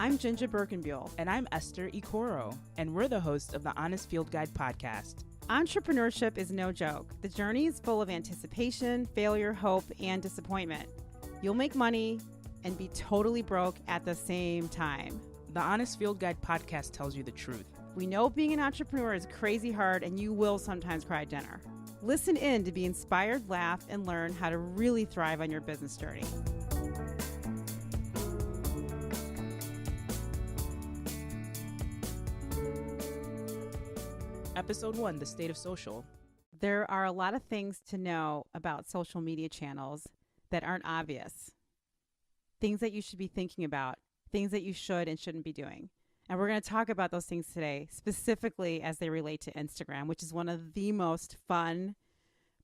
I'm JinJa Birkenbeuel. And I'm Esther, Ikoro, and we're the hosts of the Honest Field Guide podcast. Entrepreneurship is no joke. The journey is full of anticipation, failure, hope, and disappointment. You'll make money and be totally broke at the same time. The Honest Field Guide podcast tells you the truth. We know being an entrepreneur is crazy hard, and you will sometimes cry at dinner. Listen in to be inspired, laugh, and learn how to really thrive on your business journey. Episode 1, The State of Social. There are a lot of things to know about social media channels that aren't obvious. Things that you should be thinking about, things that you should and shouldn't be doing. And we're going to talk about those things today, specifically as they relate to Instagram, which is one of the most fun,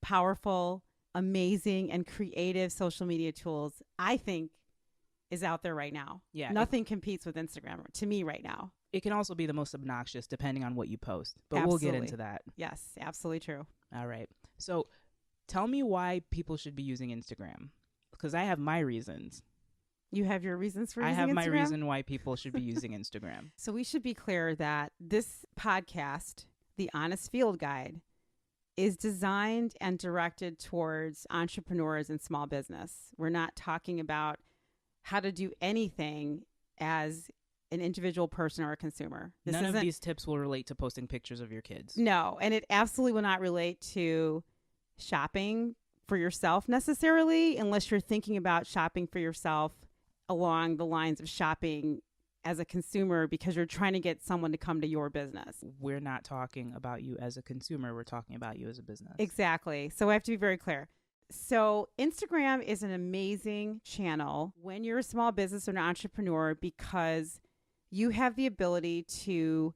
powerful, amazing, and creative social media tools I think is out there right now. Yeah, Nothing competes with Instagram to me right now. It can also be the most obnoxious depending on what you post, but Absolutely. We'll get into that. Yes, absolutely true. All right. So tell me why people should be using Instagram, because I have my reasons. You have your reasons for using Instagram? I have my reason why people should be using Instagram. So we should be clear that this podcast, The Honest Field Guide, is designed and directed towards entrepreneurs and small business. We're not talking about how to do anything as an individual person or a consumer. None of these tips will relate to posting pictures of your kids. No, and it absolutely will not relate to shopping for yourself necessarily, unless you're thinking about shopping for yourself along the lines of shopping as a consumer because you're trying to get someone to come to your business. We're not talking about you as a consumer. We're talking about you as a business. Exactly. So I have to be very clear. So Instagram is an amazing channel when you're a small business or an entrepreneur because you have the ability to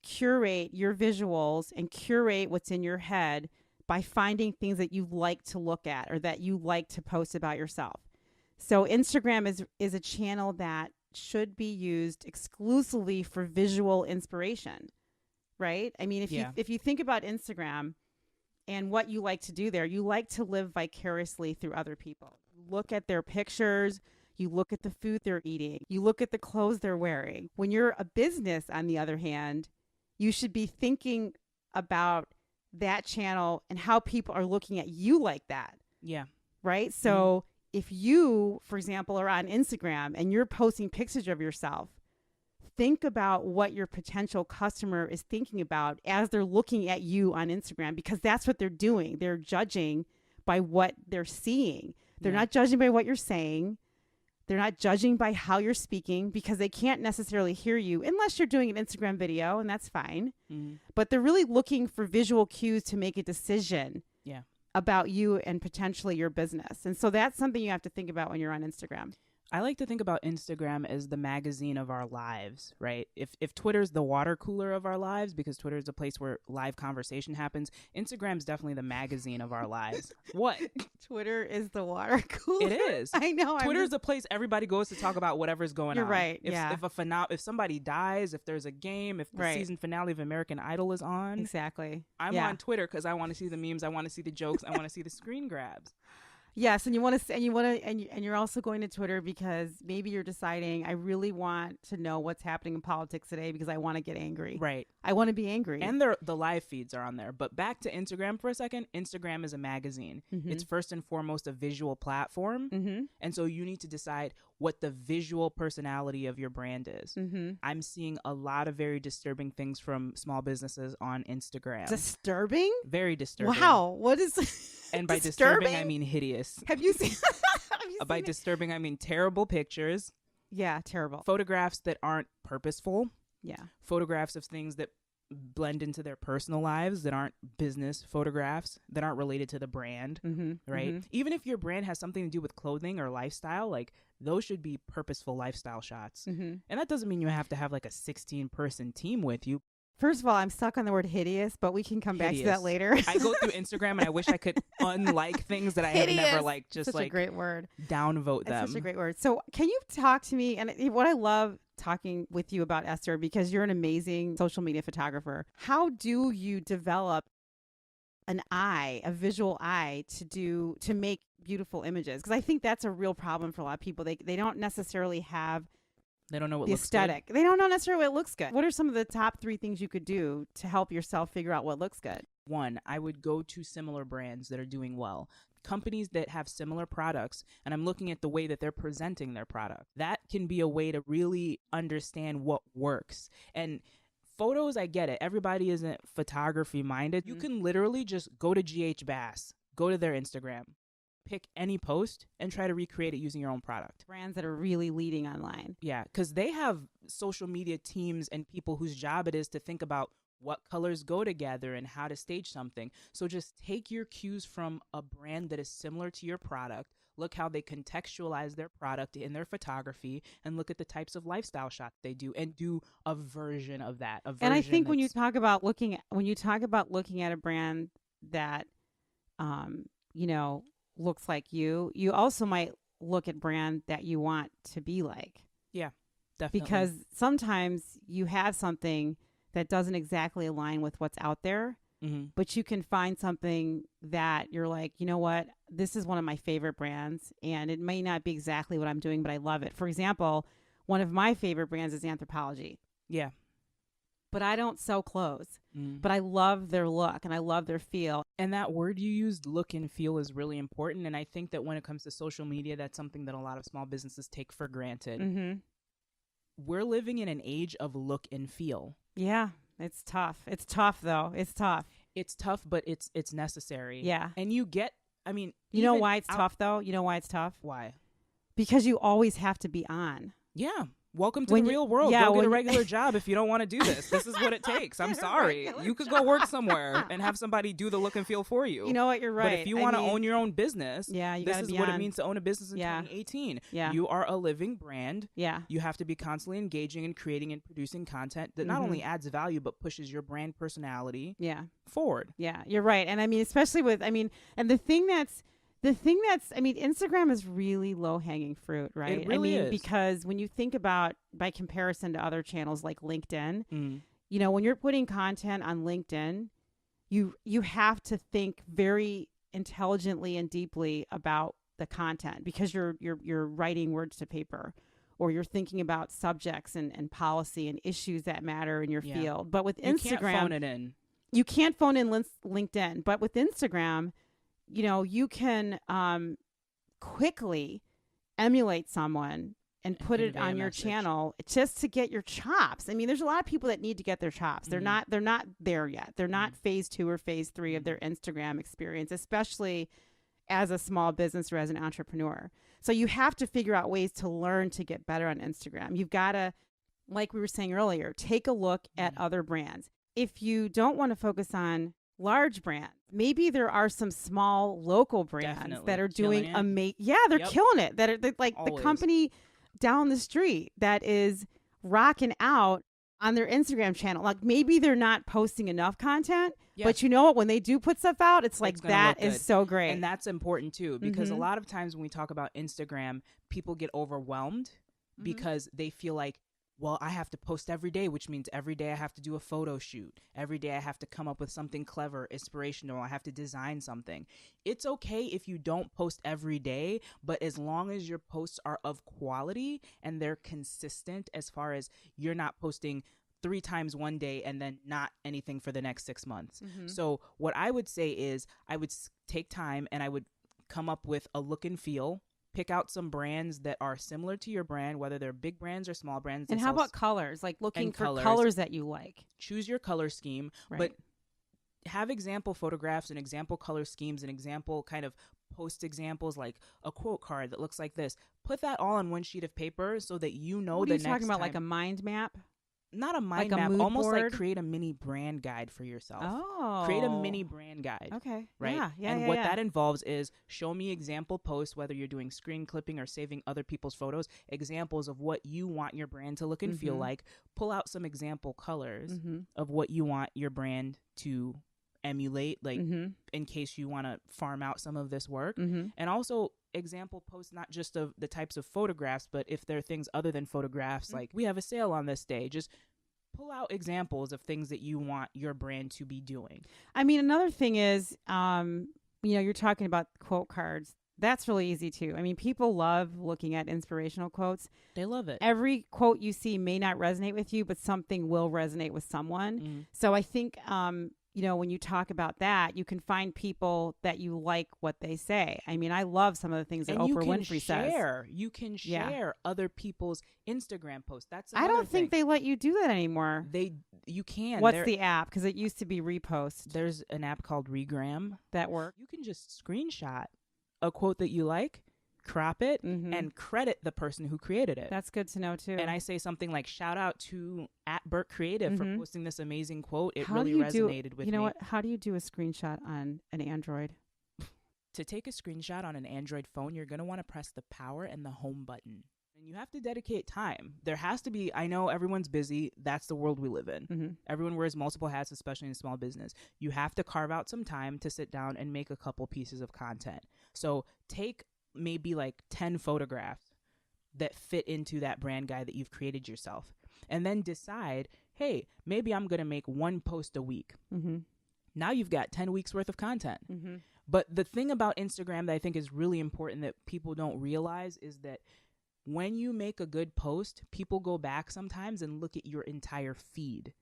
curate your visuals and curate what's in your head by finding things that you like to look at or that you like to post about yourself. So Instagram is a channel that should be used exclusively for visual inspiration, right? I mean, if you think about Instagram and what you like to do there, you like to live vicariously through other people. Look at their pictures. You look at the food they're eating. You look at the clothes they're wearing. When you're a business, on the other hand, you should be thinking about that channel and how people are looking at you like that. Yeah. Right? So if you, for example, are on Instagram and you're posting pictures of yourself, think about what your potential customer is thinking about as they're looking at you on Instagram, because that's what they're doing. They're judging by what they're seeing. They're not judging by what you're saying. They're not judging by how you're speaking because they can't necessarily hear you unless you're doing an Instagram video, and that's fine. But they're really looking for visual cues to make a decision about you and potentially your business. And so that's something you have to think about when you're on Instagram. I like to think about Instagram as the magazine of our lives, right? If Twitter's the water cooler of our lives, because Twitter is a place where live conversation happens, Instagram's definitely the magazine of our lives. What? Twitter is the water cooler. It is. I know. Twitter's a place everybody goes to talk about whatever's going on. You're right. If somebody dies, if there's a game, if the season finale of American Idol is on. Exactly. I'm on Twitter because I want to see the memes, I want to see the jokes, I want to see the screen grabs. Yes, and you're also going to Twitter because maybe you're deciding, I really want to know what's happening in politics today because I want to get angry. Right. I want to be angry. And the live feeds are on there. But back to Instagram for a second. Instagram is a magazine. It's first and foremost a visual platform. And so you need to decide what the visual personality of your brand is. I'm seeing a lot of very disturbing things from small businesses on Instagram. Disturbing? Very disturbing. Wow. What is And by disturbing, I mean hideous. Have you seen By disturbing, I mean terrible pictures. Yeah, terrible. Photographs that aren't purposeful. Yeah. Photographs of things that blend into their personal lives, that aren't business photographs, that aren't related to the brand, right? Even if your brand has something to do with clothing or lifestyle, like those should be purposeful lifestyle shots. And that doesn't mean you have to have like a 16-person team with you. First of all, I'm stuck on the word hideous, but we can come back to that later. I go through Instagram and I wish I could unlike things that I have never liked. Just such a great word. Downvote them. It's such a great word. So can you talk to me? And what I love talking with you about, Esther, because you're an amazing social media photographer. How do you develop a visual eye to make beautiful images? Because I think that's a real problem for a lot of people. They don't necessarily have They don't know what the looks aesthetic. They don't know necessarily what looks good. What are some of the top 3 things you could do to help yourself figure out what looks good? One, I would go to similar brands that are doing well. Companies that have similar products, and I'm looking at the way that they're presenting their product. That can be a way to really understand what works. And photos, I get it. Everybody isn't photography minded. You can literally just go to GH Bass, go to their Instagram, pick any post and try to recreate it using your own product. Brands that are really leading online. Yeah, because they have social media teams and people whose job it is to think about what colors go together and how to stage something. So just take your cues from a brand that is similar to your product. Look how they contextualize their product in their photography, and look at the types of lifestyle shots they do, and do a version of that. And I think when you talk about looking at a brand that, looks like you also might look at brand that you want to be like. Yeah, definitely. Because sometimes you have something that doesn't exactly align with what's out there, but you can find something that you're like, you know what, this is one of my favorite brands, and it may not be exactly what I'm doing, but I love it. For example, one of my favorite brands is Anthropologie. Yeah. But I don't sell clothes, but I love their look and I love their feel. And that word you used, look and feel, is really important. And I think that when it comes to social media, that's something that a lot of small businesses take for granted. We're living in an age of look and feel. Yeah, it's tough. It's tough, though. It's tough. It's tough, but it's necessary. Yeah. And you know why it's tough, though? You know why it's tough? Why? Because you always have to be on. Yeah. Welcome to the real world. Go get a regular job if you don't want to do this. This is what it takes. I'm sorry. You could go work somewhere and have somebody do the look and feel for you. You know what? You're right. But if you want to own your own business, this is what it means to own a business in 2018. Yeah. You are a living brand. Yeah. You have to be constantly engaging and creating and producing content that not only adds value, but pushes your brand personality forward. Yeah, you're right. And especially with, and the thing that's, Instagram is really low-hanging fruit, right? It really is. Because when you think about, by comparison to other channels like LinkedIn, when you're putting content on LinkedIn, you have to think very intelligently and deeply about the content, because you're writing words to paper, or you're thinking about subjects and policy and issues that matter in your field. But with Instagram, you can't phone it in. You can't phone in LinkedIn, but with Instagram, you can quickly emulate someone and put it on your channel just to get your chops. There's a lot of people that need to get their chops. They're not there yet. They're not phase 2 or phase 3 of their Instagram experience, especially as a small business or as an entrepreneur. So you have to figure out ways to learn to get better on Instagram. You've got to, like we were saying earlier, take a look at other brands. If you don't want to focus on large brands, maybe there are some small local brands that are doing amazing. Yeah, they're killing it. They're like always. The company down the street that is rocking out on their Instagram channel. Like, maybe they're not posting enough content, but you know what? When they do put stuff out, it's like, that is so great. And that's important too, because a lot of times when we talk about Instagram, people get overwhelmed because they feel like, well, I have to post every day, which means every day I have to do a photo shoot. Every day I have to come up with something clever, inspirational. I have to design something. It's okay if you don't post every day, but as long as your posts are of quality and they're consistent, as far as you're not posting 3 times one day and then not anything for the next 6 months. So what I would say is I would take time and I would come up with a look and feel. Pick out some brands that are similar to your brand, whether they're big brands or small brands. And how about colors? Like looking for colors that you like. Choose your color scheme, but have example photographs and example color schemes and example kind of post examples, like a quote card that looks like this. Put that all on one sheet of paper so that you know the next time. What are you talking about, like a mind map? Not a mind map, almost board? Like create a mini brand guide for yourself. Oh. Create a mini brand guide. Okay. Right? And what that involves is show me example posts, whether you're doing screen clipping or saving other people's photos, examples of what you want your brand to look and feel like. Pull out some example colors of what you want your brand to emulate, like in case you want to farm out some of this work. And also example posts, not just of the types of photographs, but if there are things other than photographs, like we have a sale on this day, just pull out examples of things that you want your brand to be doing. Another thing is, you're talking about quote cards. That's really easy too. I mean, people love looking at inspirational quotes. They love it. Every quote you see may not resonate with you, but something will resonate with someone. So I think, when you talk about that, you can find people that you like what they say. I mean, I love some of the things that Oprah Winfrey says. You can share other people's Instagram posts. That's I don't think they let you do that anymore. You can. What's the app? Because it used to be Repost. There's an app called Regram that work. You can just screenshot a quote that you like, crop it, and credit the person who created it. That's good to know too. And I say something like, shout out to @Birk Creative for posting this amazing quote. It really resonated with me. You know what? How do you do a screenshot on an Android? To take a screenshot on an Android phone, you're going to want to press the power and the home button. And you have to dedicate time. There has to be, I know everyone's busy. That's the world we live in. Everyone wears multiple hats, especially in small business. You have to carve out some time to sit down and make a couple pieces of content. So take maybe like 10 photographs that fit into that brand guide that you've created yourself. And then decide, hey, maybe I'm going to make one post a week. Now you've got 10 weeks worth of content. But the thing about Instagram that I think is really important that people don't realize is that when you make a good post, people go back sometimes and look at your entire feed.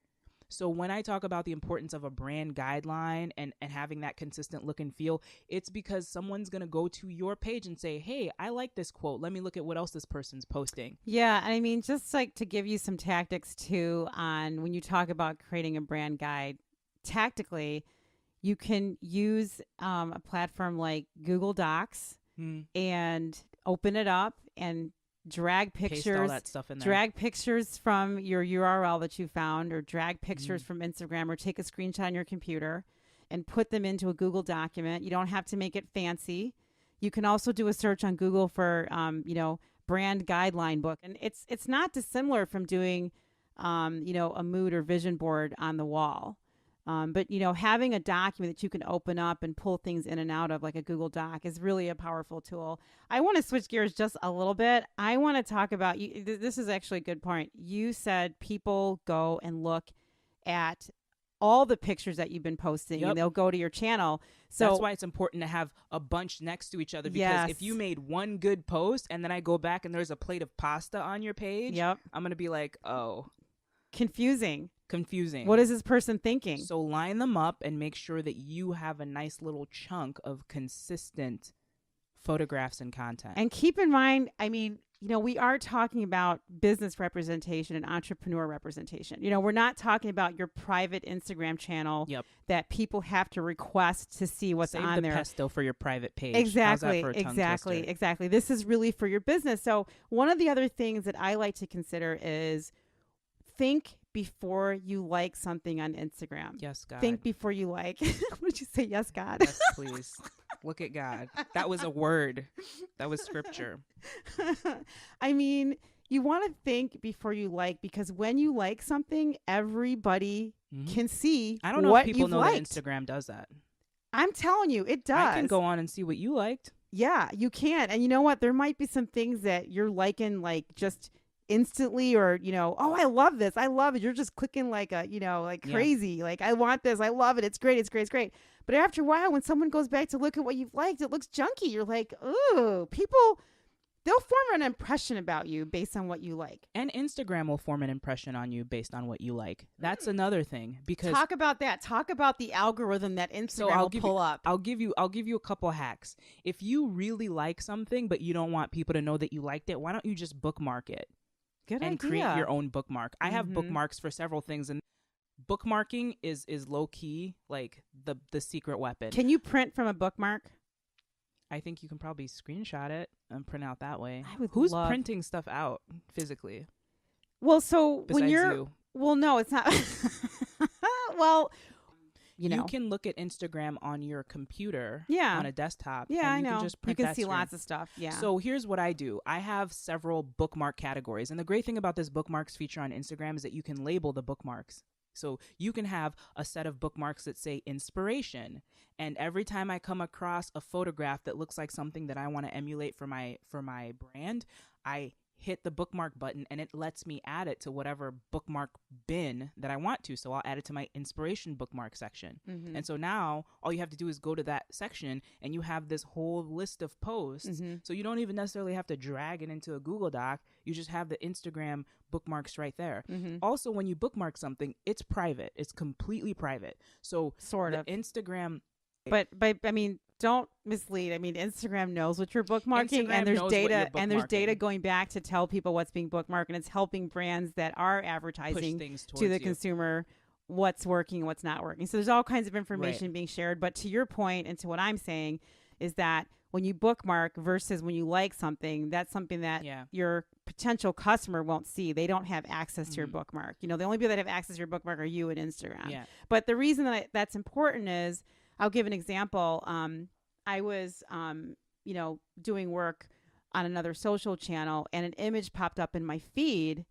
So when I talk about the importance of a brand guideline and having that consistent look and feel, it's because someone's going to go to your page and say, hey, I like this quote. Let me look at what else this person's posting. Yeah. And I mean, just like to give you some tactics too on when you talk about creating a brand guide, tactically, you can use a platform like Google Docs and open it up and drag pictures, paste all that stuff in there. Drag pictures from your URL that you found, or drag pictures from Instagram, or take a screenshot on your computer and put them into a Google document. You don't have to make it fancy. You can also do a search on Google for, brand guideline book. And it's not dissimilar from doing, a mood or vision board on the wall. But having a document that you can open up and pull things in and out of, like a Google Doc, is really a powerful tool. I want to switch gears just a little bit. I want to talk about, this is actually a good point. You said people go and look at all the pictures that you've been posting, and they'll go to your channel. So that's why it's important to have a bunch next to each other, because if you made one good post and then I go back and there's a plate of pasta on your page, I'm going to be like, oh. Confusing. What is this person thinking? So line them up and make sure that you have a nice little chunk of consistent photographs and content. And keep in mind, I mean, we are talking about business representation and entrepreneur representation. We're not talking about your private Instagram channel that people have to request to see what's Save on the there. Pesto for your private page. Exactly. How's that for a tongue twister? This is really for your business. So one of the other things that I like to consider is think before you like something on Instagram. Yes, God. Think before you like. What did you say? Yes, God. Yes, please. Look at God. That was a word. That was scripture. I mean, you want to think before you like, because when you like something, everybody can see I don't know what if people you've know liked. that Instagram does that. I'm telling you, it does. I can go on and see what you liked. Yeah, you can. And you know what? There might be some things that you're liking, like just instantly, or oh, I love this, I love it, you're just clicking like a crazy, like I want this, I love it, it's great. But after a while, when someone goes back to look at what you've liked, it looks junky. You're like, ooh, people, they'll form an impression about you based on what you like. And Instagram will form an impression on you based on what you like. That's another thing, because talk about that. Talk about the algorithm that Instagram will pull up. I'll give you a couple hacks. If you really like something but you don't want people to know that you liked it, why don't you just bookmark it? Good and idea. Create your own bookmark. I have bookmarks for several things, and bookmarking is low key like the secret weapon. Can you print from a bookmark? I think you can probably screenshot it and print out that way. Who's printing stuff out physically? Well, so besides when you're you? Well, no, it's not. Well, you can look at Instagram on your computer, on a desktop. Yeah, and I know. Can just print you can that see screen. lots of stuff. Yeah. So here's what I do. I have several bookmark categories. And the great thing about this bookmarks feature on Instagram is that you can label the bookmarks. So you can have a set of bookmarks that say inspiration. And every time I come across a photograph that looks like something that I want to emulate for my brand, I hit the bookmark button and it lets me add it to whatever bookmark bin that I want to. So I'll add it to my inspiration bookmark section. Mm-hmm. And so now all you have to do is go to that section and you have this whole list of posts. Mm-hmm. So you don't even necessarily have to drag it into a Google Doc. You just have the Instagram bookmarks right there. Mm-hmm. Also, when you bookmark something, it's private. It's completely private. So sort of Instagram. But I mean, don't mislead. I mean, Instagram knows what you're bookmarking, and there's data going back to tell people what's being bookmarked, and it's helping brands that are advertising to the consumer what's working and what's not working. So there's all kinds of information being shared. But to your point and to what I'm saying is that when you bookmark versus when you like something, that's something that your potential customer won't see. They don't have access to your bookmark. You know, the only people that have access to your bookmark are you and Instagram. Yeah. But the reason that that's important is, I'll give an example. I was, doing work on another social channel, and an image popped up in my feed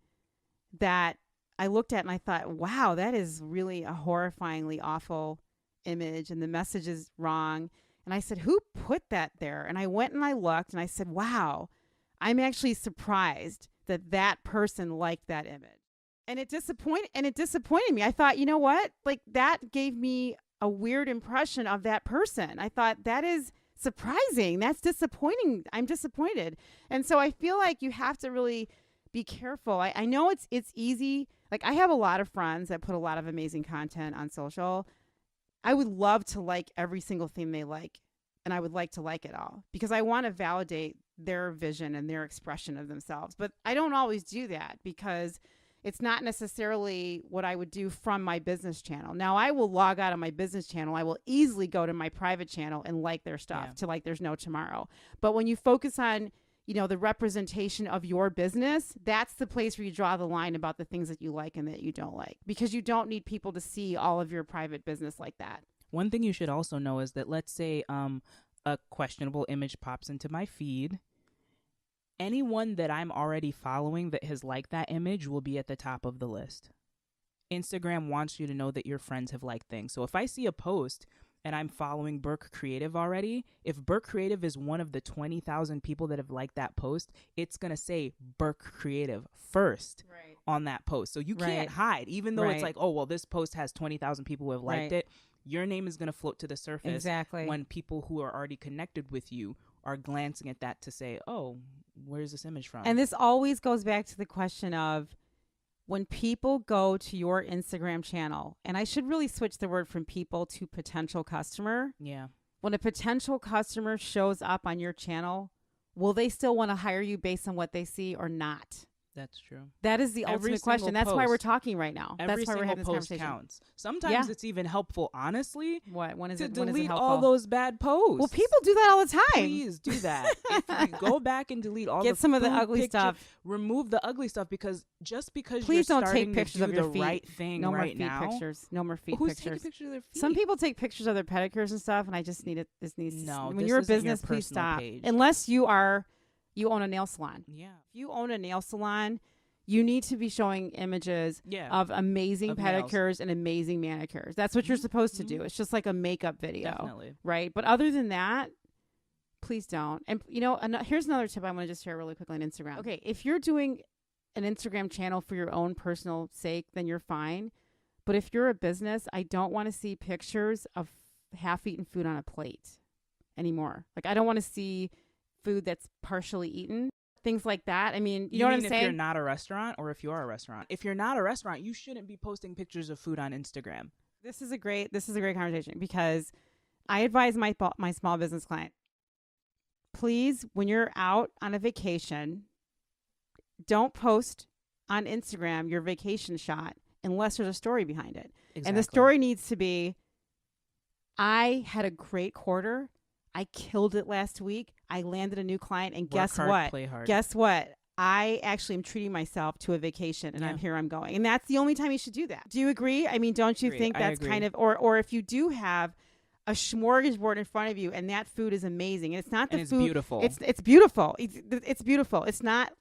that I looked at and I thought, wow, that is really a horrifyingly awful image, and the message is wrong. And I said, who put that there? And I went and I looked and I said, wow, I'm actually surprised that that person liked that image. And it disappointed me. I thought, you know what? Like, that gave me a weird impression of that person. I thought, that is surprising. That's disappointing. I'm disappointed. And so I feel like you have to really be careful. I know it's easy. Like, I have a lot of friends that put a lot of amazing content on social. I would love to like every single thing they like, and I would like to like it all because I want to validate their vision and their expression of themselves. But I don't always do that because it's not necessarily what I would do from my business channel. Now, I will log out of my business channel. I will easily go to my private channel and like their stuff to like there's no tomorrow. But when you focus on, the representation of your business, that's the place where you draw the line about the things that you like and that you don't like, because you don't need people to see all of your private business like that. One thing you should also know is that, let's say a questionable image pops into my feed. Anyone that I'm already following that has liked that image will be at the top of the list. Instagram wants you to know that your friends have liked things. So if I see a post and I'm following Birk Creative already, if Birk Creative is one of the 20,000 people that have liked that post, it's going to say Birk Creative first on that post. So you can't hide, even though it's like, oh, well, this post has 20,000 people who have liked it. Your name is going to float to the surface when people who are already connected with you are glancing at that to say, oh, where's this image from? And this always goes back to the question of, when people go to your Instagram channel, and I should really switch the word from people to potential customer. Yeah. When a potential customer shows up on your channel, will they still want to hire you based on what they see or not? That's true. That is the ultimate question. That's why we're talking right now. That's why we're having this conversation. Counts. Sometimes it's even helpful, honestly. When is it delete helpful? all those bad posts. Well, people do that all the time. Please do that. If you go back and delete all Get some of the ugly stuff. Remove the ugly stuff, because just because please you're don't starting take pictures to of do your the feet. right thing no right more feet now. Pictures. No more feet Who's pictures. taking pictures of their feet? Some people take pictures of their pedicures and stuff, and I just need it. When you're a business, please stop. Page. Unless you own a nail salon. Yeah. If you own a nail salon, you need to be showing images of amazing pedicures nails. And amazing manicures. That's what you're supposed to do. It's just like a makeup video. Definitely. Right? But other than that, please don't. And, here's another tip I want to just share really quickly on Instagram. Okay, if you're doing an Instagram channel for your own personal sake, then you're fine. But if you're a business, I don't want to see pictures of half-eaten food on a plate anymore. Like, I don't want to see food that's partially eaten. Things like that. I mean, you know what I'm saying? If you're not a restaurant, or if you are a restaurant. If you're not a restaurant, you shouldn't be posting pictures of food on Instagram. This is a great conversation, because I advise my small business client, please, when you're out on a vacation, don't post on Instagram your vacation shot unless there's a story behind it. Exactly. And the story needs to be, I had a great quarter. I killed it last week. I landed a new client, and guess what? Play hard. Guess what? I actually am treating myself to a vacation, and I'm going. And that's the only time you should do that. Do you agree? I mean, don't you think that's kind of, or if you do have a smorgasbord in front of you, and that food is amazing. And it's not the and it's food. beautiful. It's beautiful. It's beautiful. It's not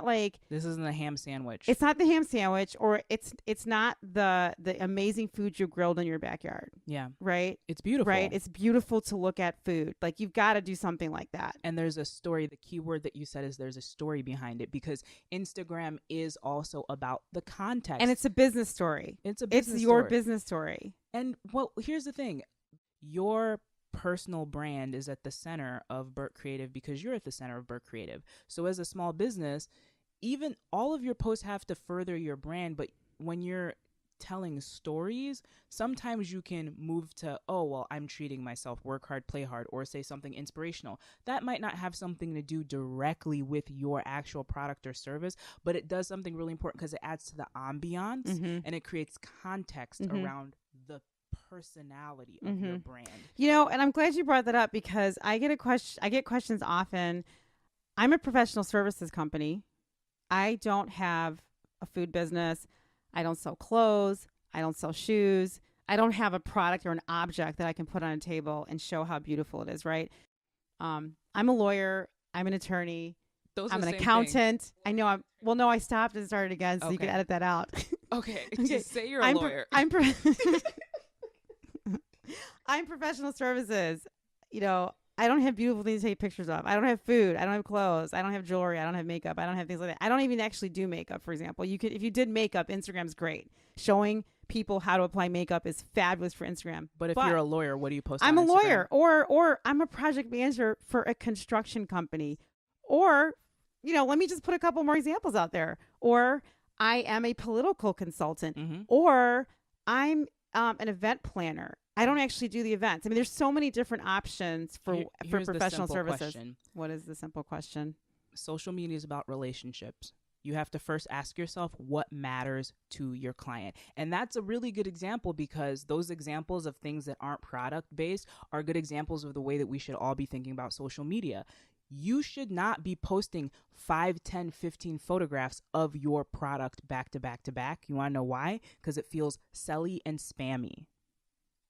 like this isn't a ham sandwich. It's not the ham sandwich, or it's not the amazing food you grilled in your backyard. Yeah. Right? It's beautiful. Right? It's beautiful to look at food. Like, you've got to do something like that. And there's a story. The key word that you said is there's a story behind it, because Instagram is also about the context. And it's a business story. It's your business story. And well, here's the thing. Your personal brand is at the center of Birk Creative because you're at the center of Birk Creative. So as a small business, even all of your posts have to further your brand, but when you're telling stories, sometimes you can move to, oh, well, I'm treating myself, work hard, play hard, or say something inspirational. That might not have something to do directly with your actual product or service, but it does something really important because it adds to the ambiance and it creates context around the personality of your brand. You know, and I'm glad you brought that up, because I get questions often. I'm a professional services company. I don't have a food business. I don't sell clothes. I don't sell shoes. I don't have a product or an object that I can put on a table and show how beautiful it is, right? I'm a lawyer. I'm an attorney. I'm an accountant. Thing. I know. No, I stopped and started again, so you can edit that out. Okay. Just say you're a lawyer. I'm professional services. You know, I don't have beautiful things to take pictures of. I don't have food. I don't have clothes. I don't have jewelry. I don't have makeup. I don't have things like that. I don't even actually do makeup, for example. If you did makeup, Instagram's great. Showing people how to apply makeup is fabulous for Instagram. But if you're a lawyer, what do you post I'm on a Instagram? lawyer, or I'm a project manager for a construction company, or, let me just put a couple more examples out there. Or I am a political consultant, or I'm an event planner. I don't actually do the events. I mean, there's so many different options for professional services. Question. What is the simple question? Social media is about relationships. You have to first ask yourself what matters to your client. And that's a really good example, because those examples of things that aren't product based are good examples of the way that we should all be thinking about social media. You should not be posting 5, 10, 15 photographs of your product back to back to back. You want to know why? Because it feels selly and spammy.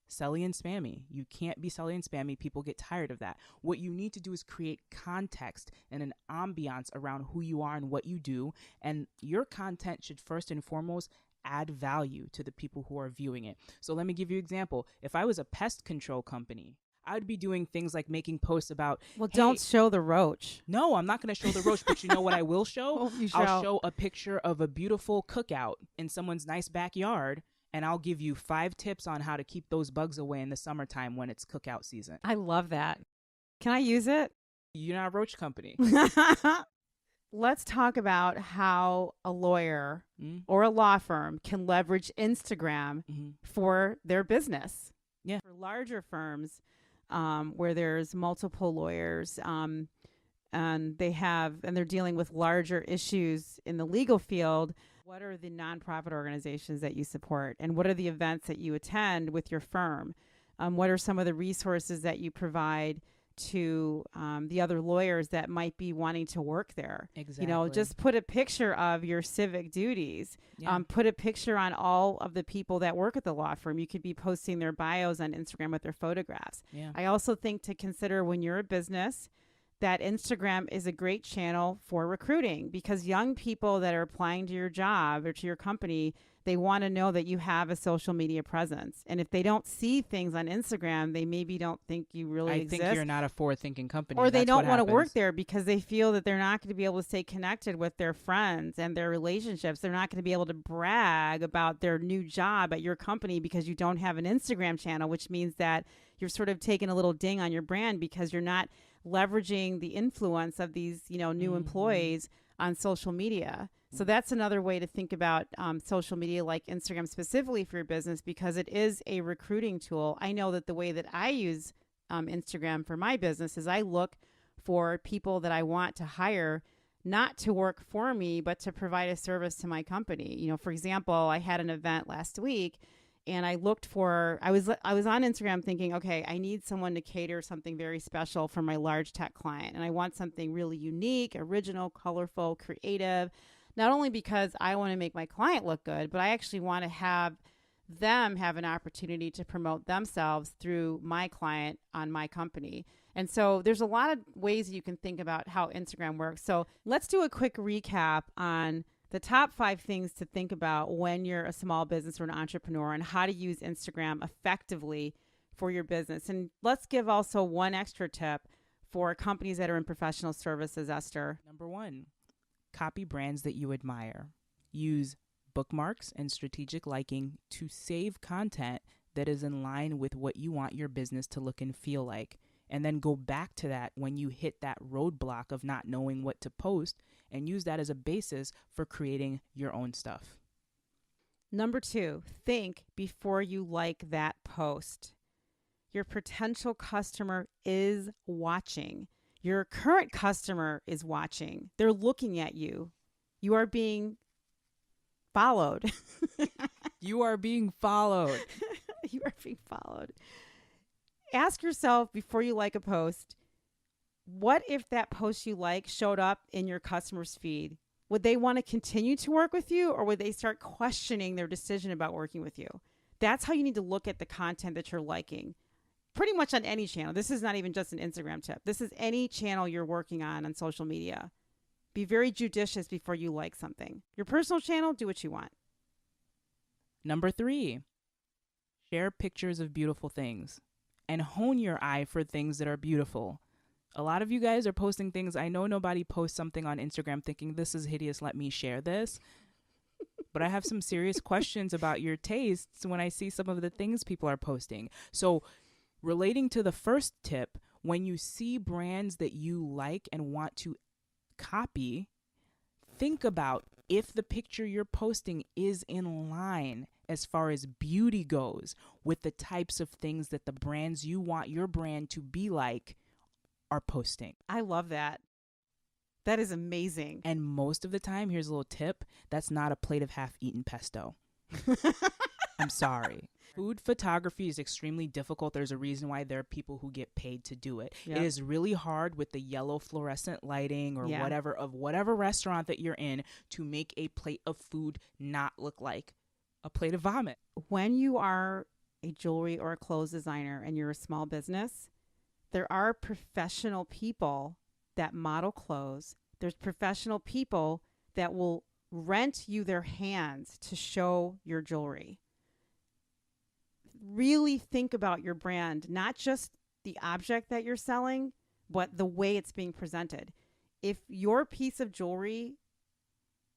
Selly and spammy. You can't be selly and spammy. People get tired of that. What you need to do is create context and an ambiance around who you are and what you do. And your content should first and foremost add value to the people who are viewing it. So let me give you an example. If I was a pest control company, I would be doing things like making posts about, well, don't show the roach. No, I'm not going to show the roach, but you know what I will show? I'll show a picture of a beautiful cookout in someone's nice backyard. And I'll give you 5 tips on how to keep those bugs away in the summertime when it's cookout season. I love that. Can I use it? You're not a roach company. Let's talk about how a lawyer or a law firm can leverage Instagram for their business. Yeah. For larger firms where there's multiple lawyers and they're dealing with larger issues in the legal field, what are the nonprofit organizations that you support? And what are the events that you attend with your firm? What are some of the resources that you provide to the other lawyers that might be wanting to work there? Exactly. Just put a picture of your civic duties. Yeah. Put a picture on all of the people that work at the law firm. You could be posting their bios on Instagram with their photographs. Yeah. I also think to consider when you're a business that Instagram is a great channel for recruiting, because young people that are applying to your job or to your company, they want to know that you have a social media presence. And if they don't see things on Instagram, they maybe don't think you really exist. I think you're not a forward-thinking company. Or they don't want to work there because they feel that they're not going to be able to stay connected with their friends and their relationships. They're not going to be able to brag about their new job at your company because you don't have an Instagram channel, which means that you're sort of taking a little ding on your brand because you're not leveraging the influence of these, new employees on social media. So that's another way to think about social media, like Instagram specifically for your business, because it is a recruiting tool. I know that the way that I use Instagram for my business is I look for people that I want to hire, not to work for me, but to provide a service to my company. For example, I had an event last week, and I looked for, I was on Instagram thinking, okay, I need someone to cater something very special for my large tech client. And I want something really unique, original, colorful, creative, not only because I want to make my client look good, but I actually want to have them have an opportunity to promote themselves through my client on my company. And so there's a lot of ways you can think about how Instagram works. So let's do a quick recap on the top 5 things to think about when you're a small business or an entrepreneur and how to use Instagram effectively for your business. And let's give also one extra tip for companies that are in professional services, Esther. Number 1, copy brands that you admire. Use bookmarks and strategic liking to save content that is in line with what you want your business to look and feel like. And then go back to that when you hit that roadblock of not knowing what to post and use that as a basis for creating your own stuff. Number 2, think before you like that post. Your potential customer is watching. Your current customer is watching. They're looking at you. You are being followed. You are being followed. You are being followed. Ask yourself before you like a post, what if that post you like showed up in your customer's feed? Would they want to continue to work with you, or would they start questioning their decision about working with you? That's how you need to look at the content that you're liking. Pretty much on any channel. This is not even just an Instagram tip. This is any channel you're working on social media. Be very judicious before you like something. Your personal channel, do what you want. Number 3, share pictures of beautiful things and hone your eye for things that are beautiful. A lot of you guys are posting things. I know nobody posts something on Instagram thinking this is hideous, let me share this. But I have some serious questions about your tastes when I see some of the things people are posting. So relating to the first tip, when you see brands that you like and want to copy, think about if the picture you're posting is in line as far as beauty goes with the types of things that the brands you want your brand to be like are posting. I love that. That is amazing. And most of the time, here's a little tip, that's not a plate of half-eaten pesto. I'm sorry. Food photography is extremely difficult. There's a reason why there are people who get paid to do it. Yep. It is really hard with the yellow fluorescent lighting or whatever restaurant that you're in to make a plate of food not look like a plate of vomit. When you are a jewelry or a clothes designer and you're a small business, there are professional people that model clothes. There's professional people that will rent you their hands to show your jewelry. Really think about your brand, not just the object that you're selling, but the way it's being presented. If your piece of jewelry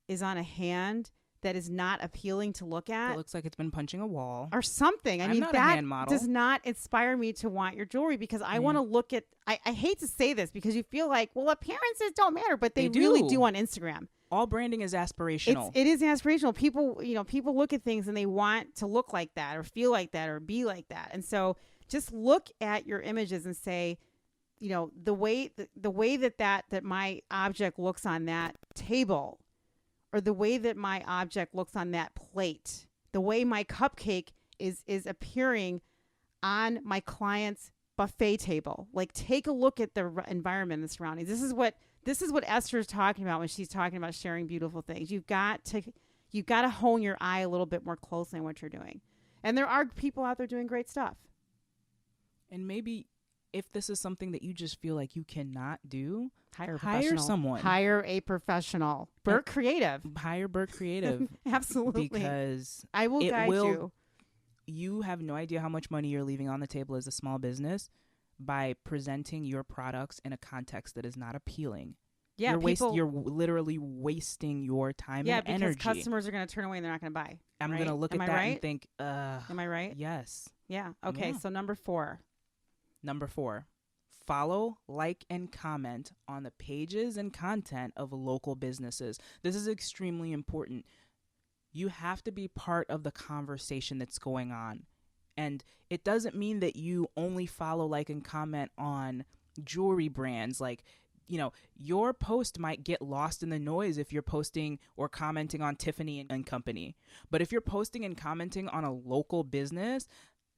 is on a hand that is not appealing to look at, it looks like it's been punching a wall or something. I mean, that does not inspire me to want your jewelry, because I want to look at, I hate to say this because you feel like, well, appearances don't matter, but they really do on Instagram. All branding is aspirational. It is aspirational. People look at things and they want to look like that or feel like that or be like that. And so just look at your images and say, the way that my object looks on that table, or the way that my object looks on that plate, the way my cupcake is appearing on my client's buffet table. Like, take a look at the environment and the surroundings. This is what Esther is talking about when she's talking about sharing beautiful things. You've got to hone your eye a little bit more closely on what you're doing. And there are people out there doing great stuff. And maybe if this is something that you just feel like you cannot do, hire someone. Hire a professional. Birk Creative. Hire Birk Creative. Absolutely. Because I will guide you. You have no idea how much money you're leaving on the table as a small business by presenting your products in a context that is not appealing. Yeah, you're literally wasting your time and energy. Yeah, because customers are going to turn away and they're not going to buy. I'm going to look at that and think, am I right? Yes. Yeah. Okay, so number 4. Number 4, follow, like, and comment on the pages and content of local businesses. This is extremely important. You have to be part of the conversation that's going on. And it doesn't mean that you only follow, like, and comment on jewelry brands. Like, your post might get lost in the noise if you're posting or commenting on Tiffany and Company. But if you're posting and commenting on a local business,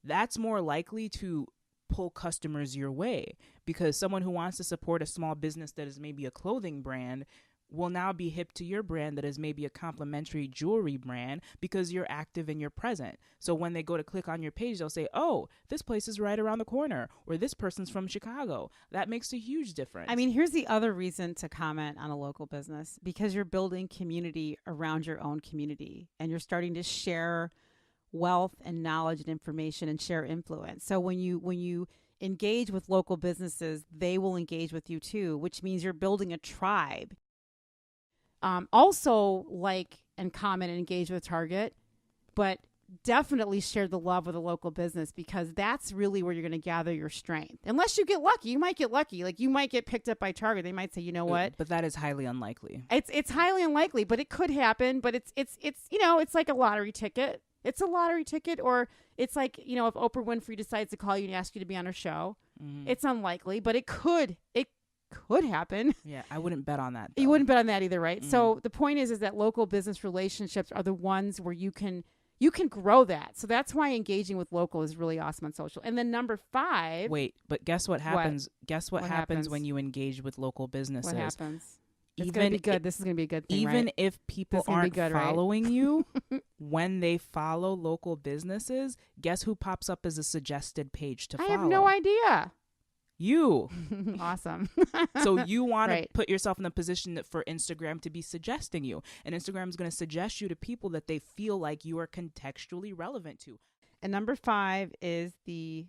that's more likely to pull customers your way, because someone who wants to support a small business that is maybe a clothing brand will now be hip to your brand that is maybe a complementary jewelry brand because you're active and you're present. So when they go to click on your page, they'll say, oh, this place is right around the corner, or this person's from Chicago. That makes a huge difference. I mean, here's the other reason to comment on a local business, because you're building community around your own community, and you're starting to share wealth and knowledge and information and share influence. So when you engage with local businesses, they will engage with you too, which means you're building a tribe. Also like and comment and engage with Target, but definitely share the love with a local business, because that's really where you're going to gather your strength. Unless you get lucky. You might get lucky. Like, you might get picked up by Target. They might say, you know what? But that is highly unlikely. It's highly unlikely, but it could happen. But it's you know, it's like a lottery ticket. It's a lottery ticket. Or it's like, you know, if Oprah Winfrey decides to call you and ask you to be on her show, it's unlikely, but it could happen. Yeah, I wouldn't bet on that, though. You wouldn't bet on that either, right? So the point is that local business relationships are the ones where you can grow that. So that's why engaging with local is really awesome on social. And then number 5. Wait, but guess what happens? Guess what happens happens when you engage with local businesses? What happens? It's going to be good. This is going to be a good thing, Even right? if people aren't following you, when they follow local businesses, guess who pops up as a suggested page to follow? I have no idea. You. Awesome. So you want to put yourself in the position that for Instagram to be suggesting you. And Instagram is going to suggest you to people that they feel like you are contextually relevant to. And number 5 is the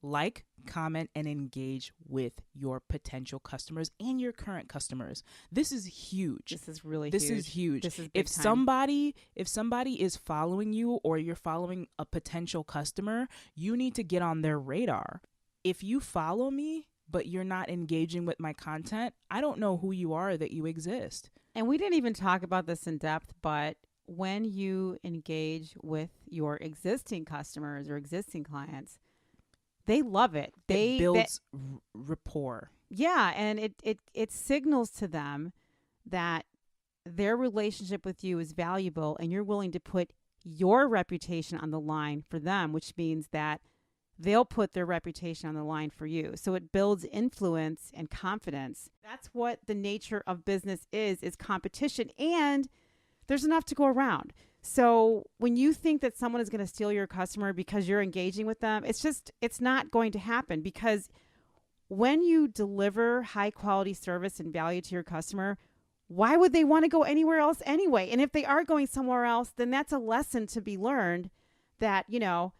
like, comment, and engage with your potential customers and your current customers. This is huge. This is really huge. This is huge. This is big time. If somebody is following you, or you're following a potential customer, you need to get on their radar. If you follow me, but you're not engaging with my content, I don't know who you are that you exist. And we didn't even talk about this in depth, but when you engage with your existing customers or existing clients, they love it. It builds rapport. Yeah, and it signals to them that their relationship with you is valuable, and you're willing to put your reputation on the line for them, which means that they'll put their reputation on the line for you. So it builds influence and confidence. That's what the nature of business is competition, and there's enough to go around. So when you think that someone is going to steal your customer because you're engaging with them, it's not going to happen, because when you deliver high quality service and value to your customer, why would they want to go anywhere else anyway? And if they are going somewhere else, then that's a lesson to be learned that, you know,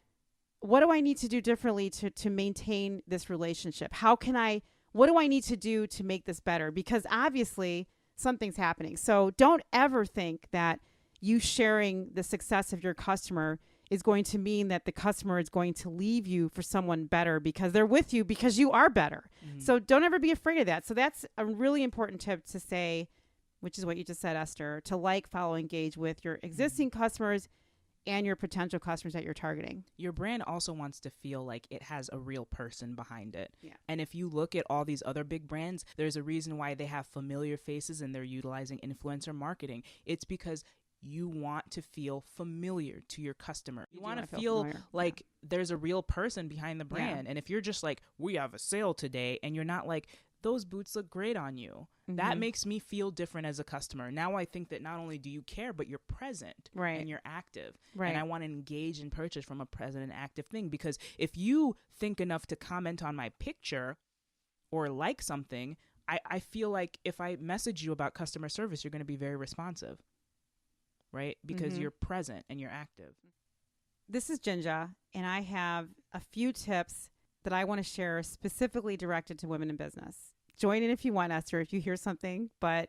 what do I need to do differently to maintain this relationship? What do I need to do to make this better? Because obviously something's happening. So don't ever think that you sharing the success of your customer is going to mean that the customer is going to leave you for someone better because they're with you because you are better. So don't ever be afraid of that. So that's a really important tip to say, which is what you just said, Esther, to like, follow, engage with your existing customers and your potential customers that you're targeting. Your brand also wants to feel like it has a real person behind it. Yeah. And if you look at all these other big brands, there's a reason why they have familiar faces and they're utilizing influencer marketing. It's because you want to feel familiar to your customer. You want to feel like there's a real person behind the brand. Yeah. And if you're just like, we have a sale today, and you're not like, those boots look great on you. That makes me feel different as a customer. Now I think that not only do you care, but you're present and you're active. Right. And I want to engage and purchase from a present and active thing, because if you think enough to comment on my picture or like something, I feel like if I message you about customer service, you're going to be very responsive, right? Because you're present and you're active. This is JinJa, and I have a few tips that I want to share specifically directed to women in business. Join in if you want, Esther, if you hear something. But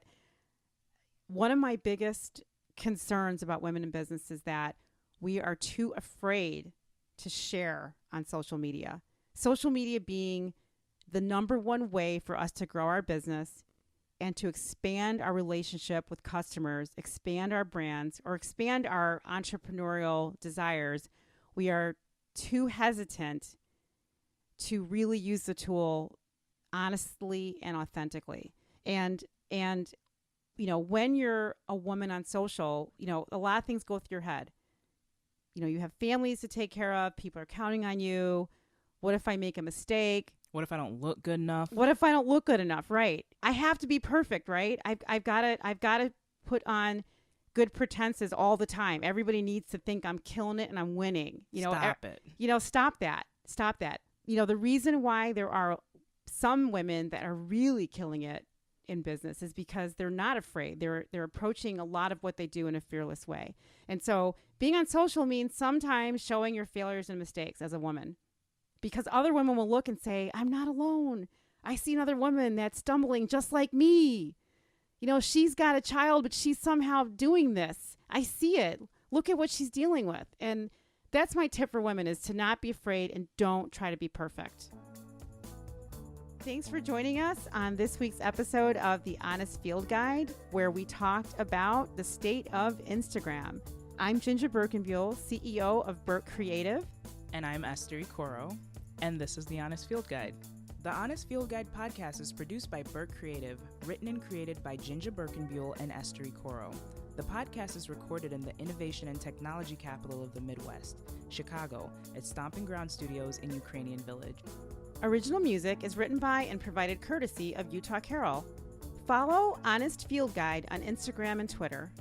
one of my biggest concerns about women in business is that we are too afraid to share on social media. Social media being the number one way for us to grow our business and to expand our relationship with customers, expand our brands, or expand our entrepreneurial desires. We are too hesitant to really use the tool honestly and authentically. And you know, when you're a woman on social, you know, a lot of things go through your head. You know, you have families to take care of, people are counting on you. What if I make a mistake? What if I don't look good enough? What if I don't look good enough? Right. I have to be perfect, right? I've got to put on good pretenses all the time. Everybody needs to think I'm killing it and I'm winning. Stop it. Stop that. Stop that. The reason why there are some women that are really killing it in business is because they're not afraid. They're approaching a lot of what they do in a fearless way. And so being on social means sometimes showing your failures and mistakes as a woman, because other women will look and say, I'm not alone. I see another woman that's stumbling just like me. She's got a child, but she's somehow doing this. I see it. Look at what she's dealing with. And that's my tip for women, is to not be afraid and don't try to be perfect. Thanks for joining us on this week's episode of The Honest Field Guide, where we talked about the state of Instagram. I'm JinJa Birkenbeuel, CEO of Birk Creative. And I'm Esther Ikoro, and this is The Honest Field Guide. The Honest Field Guide podcast is produced by Birk Creative, written and created by JinJa Birkenbeuel and Esther Ikoro. The podcast is recorded in the innovation and technology capital of the Midwest, Chicago, at Stomping Ground Studios in Ukrainian Village. Original music is written by and provided courtesy of Utah Carol. Follow Honest Field Guide on Instagram and Twitter.